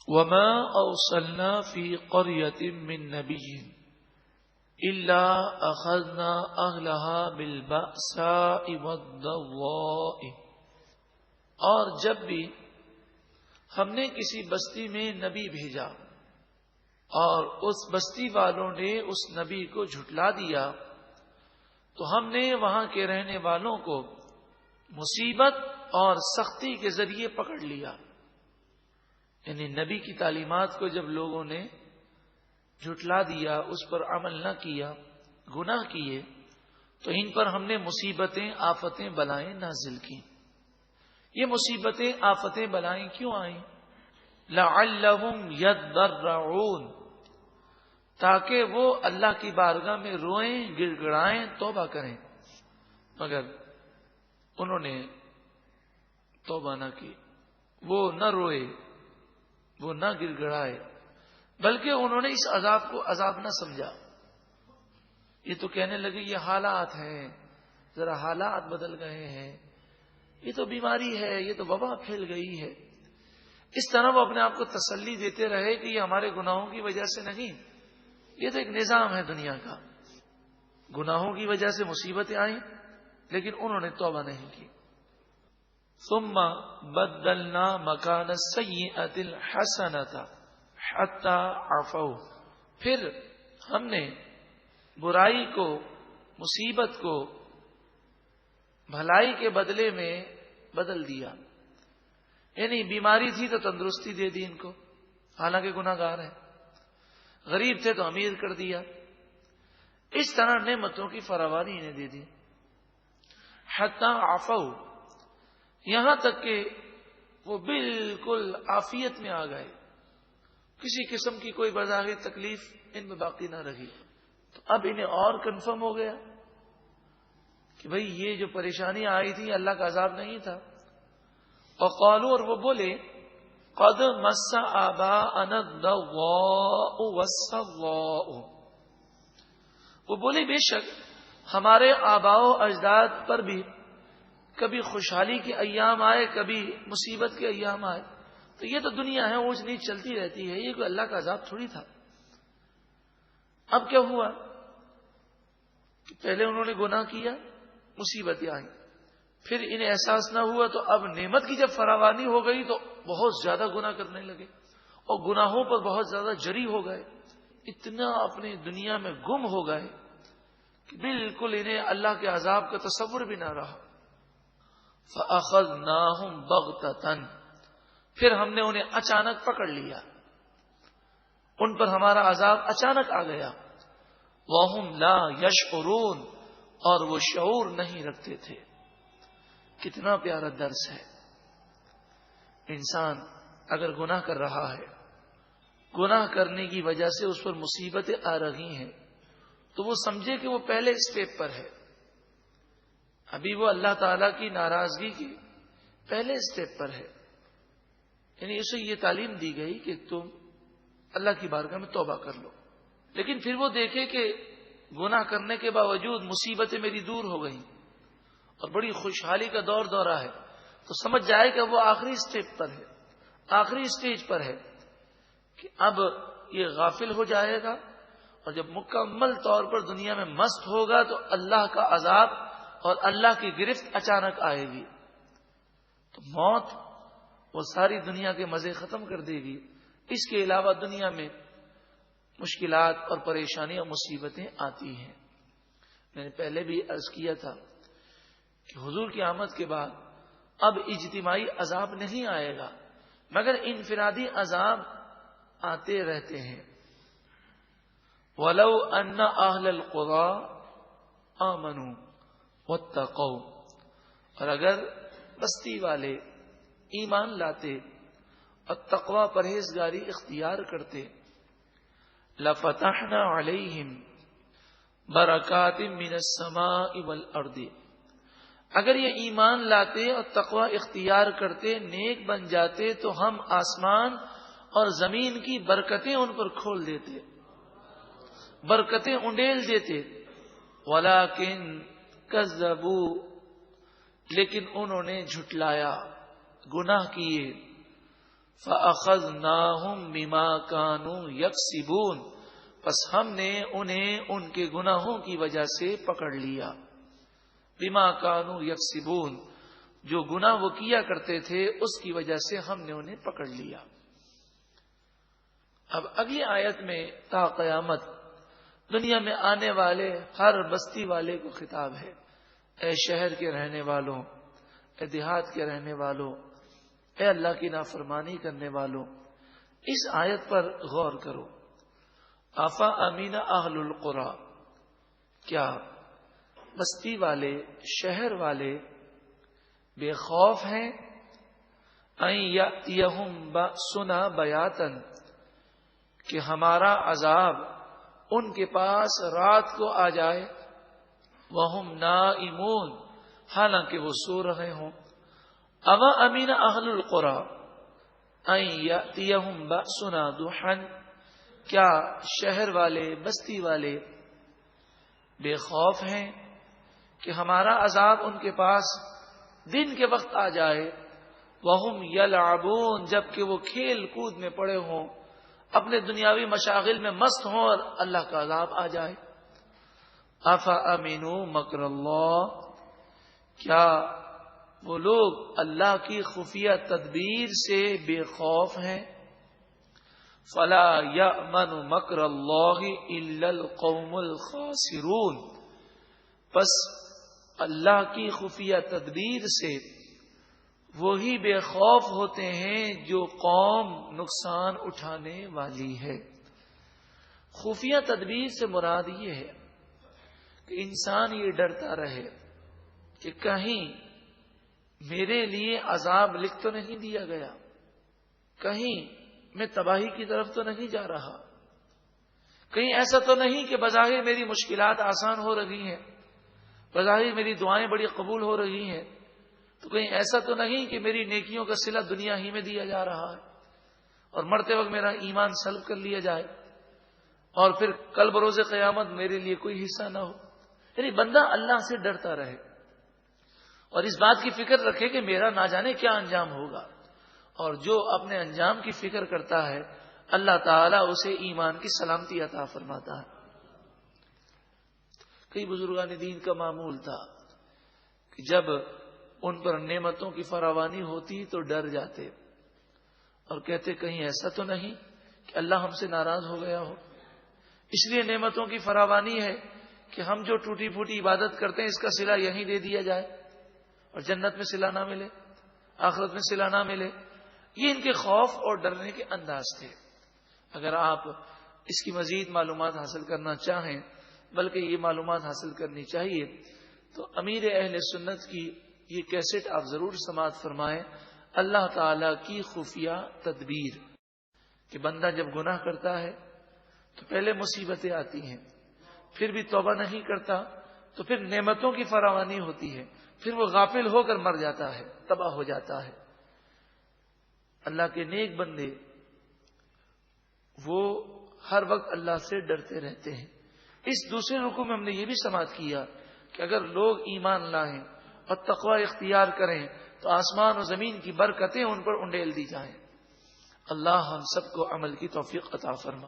وما أرسلنا في قرية من نبي إلا أخذنا أهلها بالبأساء والضراء، اور جب بھی ہم نے کسی بستی میں نبی بھیجا اور اس بستی والوں نے اس نبی کو جھٹلا دیا تو ہم نے وہاں کے رہنے والوں کو مصیبت اور سختی کے ذریعے پکڑ لیا۔ یعنی نبی کی تعلیمات کو جب لوگوں نے جھٹلا دیا، اس پر عمل نہ کیا، گناہ کیے، تو ان پر ہم نے مصیبتیں، آفتیں، بلائیں نازل کی۔ یہ مصیبتیں، آفتیں، بلائیں کیوں آئیں؟ لعلہم یضرعون، تاکہ وہ اللہ کی بارگاہ میں روئیں، گڑ گڑائیں، توبہ کریں، مگر انہوں نے توبہ نہ کی، وہ نہ روئے، وہ نہ گڑ گڑائے، بلکہ انہوں نے اس عذاب کو عذاب نہ سمجھا۔ یہ تو کہنے لگے یہ حالات ہیں، ذرا حالات بدل گئے ہیں، یہ تو بیماری ہے، یہ تو وبا پھیل گئی ہے۔ اس طرح وہ اپنے آپ کو تسلی دیتے رہے کہ یہ ہمارے گناہوں کی وجہ سے نہیں، یہ تو ایک نظام ہے دنیا کا۔ گناہوں کی وجہ سے مصیبتیں آئیں لیکن انہوں نے توبہ نہیں کی۔ ثم بدلنا مکان السیئۃ الحسنۃ حتی عفوا، پھر ہم نے برائی کو، مصیبت کو بھلائی کے بدلے میں بدل دیا۔ یعنی بیماری تھی تو تندرستی دے دی ان کو، حالانکہ گناہ گار ہیں، غریب تھے تو امیر کر دیا۔ اس طرح نعمتوں کی فراوانی انہیں دے دی۔ حتی عفوا، یہاں تک کہ وہ بالکل عافیت میں آ گئے، کسی قسم کی کوئی بظاہر تکلیف ان میں باقی نہ رہی۔ تو اب انہیں اور کنفرم ہو گیا کہ بھئی یہ جو پریشانی آئی تھی اللہ کا عذاب نہیں تھا۔ وقالوا، اور وہ بولے، قد مس آباءنا الضراء والسراء، وہ بولے بے شک ہمارے آباء و اجداد پر بھی کبھی خوشحالی کے ایام آئے، کبھی مصیبت کے ایام آئے، تو یہ تو دنیا ہے، اونچ نیچ چلتی رہتی ہے، یہ کوئی اللہ کا عذاب تھوڑی تھا۔ اب کیا ہوا کہ پہلے انہوں نے گناہ کیا، مصیبتیں آئیں، پھر انہیں احساس نہ ہوا، تو اب نعمت کی جب فراوانی ہو گئی تو بہت زیادہ گناہ کرنے لگے اور گناہوں پر بہت زیادہ جری ہو گئے، اتنا اپنی دنیا میں گم ہو گئے کہ بالکل انہیں اللہ کے عذاب کا تصور بھی نہ رہا۔ فَأَخَذْنَاهُمْ بَغْتَةً، پھر ہم نے انہیں اچانک پکڑ لیا، ان پر ہمارا عذاب اچانک آ گیا۔ وَهُمْ لَا يَشْعُرُونَ، اور وہ شعور نہیں رکھتے تھے۔ کتنا پیارا درس ہے۔ انسان اگر گناہ کر رہا ہے، گناہ کرنے کی وجہ سے اس پر مصیبتیں آ رہی ہیں، تو وہ سمجھے کہ وہ پہلے اسٹیپ پر ہے، ابھی وہ اللہ تعالی کی ناراضگی کی پہلے اسٹیپ پر ہے۔ یعنی اسے یہ تعلیم دی گئی کہ تم اللہ کی بارگاہ میں توبہ کر لو، لیکن پھر وہ دیکھے کہ گناہ کرنے کے باوجود مصیبتیں میری دور ہو گئیں اور بڑی خوشحالی کا دور دورہ ہے، تو سمجھ جائے کہ وہ آخری اسٹیپ پر ہے، آخری اسٹیج پر ہے، کہ اب یہ غافل ہو جائے گا، اور جب مکمل طور پر دنیا میں مست ہوگا تو اللہ کا عذاب اور اللہ کی گرفت اچانک آئے گی، تو موت وہ ساری دنیا کے مزے ختم کر دے گی۔ اس کے علاوہ دنیا میں مشکلات اور پریشانیاں، مصیبتیں آتی ہیں۔ میں نے پہلے بھی عرض کیا تھا کہ حضور کی آمد کے بعد اب اجتماعی عذاب نہیں آئے گا، مگر انفرادی عذاب آتے رہتے ہیں۔ وَلَوْ أَنَّ أَهْلَ الْقُرَىٰ آمَنُوا وَاتَّقَوْا، اور اگر بستی والے ایمان لاتے اور تقوی پرہیزگاری اختیار کرتے، لَفَتَحْنَا عَلَيْهِمْ بَرَكَاتٍ مِّنَ السَّمَاءِ وَالْأَرْضِ، اگر یہ ایمان لاتے اور تقوی اختیار کرتے، نیک بن جاتے، تو ہم آسمان اور زمین کی برکتیں ان پر کھول دیتے، برکتیں انڈیل دیتے۔ وَلَٰكِن كَذَّبُوا، لیکن انہوں نے جھٹلایا، گناہ کیے۔ فَأَخَذْنَاهُمْ بِمَا كَانُوا يَكْسِبُونَ، پس ہم نے انہیں ان کے گناہوں کی وجہ سے پکڑ لیا. بِمَا كَانُوا يَكْسِبُونَ، جو گناہ وہ کیا کرتے تھے اس کی وجہ سے ہم نے انہیں پکڑ لیا. اب اگلی آیت میں تا قیامت دنیا میں آنے والے ہر بستی والے کو خطاب ہے. اے شہر کے رہنے والوں، اے دیہات کے رہنے والوں، اے اللہ کی نافرمانی کرنے والوں، اس آیت پر غور کرو. آفا امین اہل القری، کیا بستی والے، شہر والے بے خوف ہیں؟ ان یاتیہم باسنا بیاتن، کہ ہمارا عذاب ان کے پاس رات کو آ جائے. وہم نائمون، حالانکہ وہ سو رہے ہوں. اوا امین اہل القری ان یاتیہم باسنا ضحی، کیا شہر والے، بستی والے بے خوف ہیں کہ ہمارا عذاب ان کے پاس دن کے وقت آ جائے. وہم یلعبون، جبکہ وہ کھیل کود میں پڑے ہوں، اپنے دنیاوی مشاغل میں مست ہوں اور اللہ کا عذاب آ جائے. افا امینوا مکر اللہ، کیا وہ لوگ اللہ کی خفیہ تدبیر سے بے خوف ہیں؟ فلا یأمن مکر اللہ الا القوم الخاسرون، پس اللہ کی خفیہ تدبیر سے وہی بے خوف ہوتے ہیں جو قوم نقصان اٹھانے والی ہے. خفیہ تدبیر سے مراد یہ ہے کہ انسان یہ ڈرتا رہے کہ کہیں میرے لیے عذاب لکھ تو نہیں دیا گیا، کہیں میں تباہی کی طرف تو نہیں جا رہا، کہیں ایسا تو نہیں کہ بظاہر میری مشکلات آسان ہو رہی ہیں، بظاہر میری دعائیں بڑی قبول ہو رہی ہیں، تو کہیں ایسا تو نہیں کہ میری نیکیوں کا صلہ دنیا ہی میں دیا جا رہا ہے اور مرتے وقت میرا ایمان سلب کر لیا جائے اور پھر کل بروز قیامت میرے لیے کوئی حصہ نہ ہو. یعنی بندہ اللہ سے ڈرتا رہے اور اس بات کی فکر رکھے کہ میرا نہ جانے کیا انجام ہوگا. اور جو اپنے انجام کی فکر کرتا ہے اللہ تعالیٰ اسے ایمان کی سلامتی عطا فرماتا ہے. کئی بزرگان دین کا معمول تھا کہ جب ان پر نعمتوں کی فراوانی ہوتی تو ڈر جاتے اور کہتے کہیں ایسا تو نہیں کہ اللہ ہم سے ناراض ہو گیا ہو، اس لیے نعمتوں کی فراوانی ہے کہ ہم جو ٹوٹی پھوٹی عبادت کرتے ہیں اس کا صلہ یہیں دے دیا جائے اور جنت میں صلہ نہ ملے، آخرت میں صلہ نہ ملے. یہ ان کے خوف اور ڈرنے کے انداز تھے. اگر آپ اس کی مزید معلومات حاصل کرنا چاہیں، بلکہ یہ معلومات حاصل کرنی چاہیے، تو امیر اہل سنت کی یہ کیسٹ آپ ضرور سماعت فرمائیں. اللہ تعالی کی خفیہ تدبیر، کہ بندہ جب گناہ کرتا ہے تو پہلے مصیبتیں آتی ہیں، پھر بھی توبہ نہیں کرتا تو پھر نعمتوں کی فراوانی ہوتی ہے، پھر وہ غافل ہو کر مر جاتا ہے، تباہ ہو جاتا ہے. اللہ کے نیک بندے وہ ہر وقت اللہ سے ڈرتے رہتے ہیں. اس دوسرے رکوع میں ہم نے یہ بھی سماعت کیا کہ اگر لوگ ایمان لائیں اور تقوی اختیار کریں تو آسمان و زمین کی برکتیں ان پر انڈیل دی جائیں. اللہ ہم سب کو عمل کی توفیق عطا فرمائے.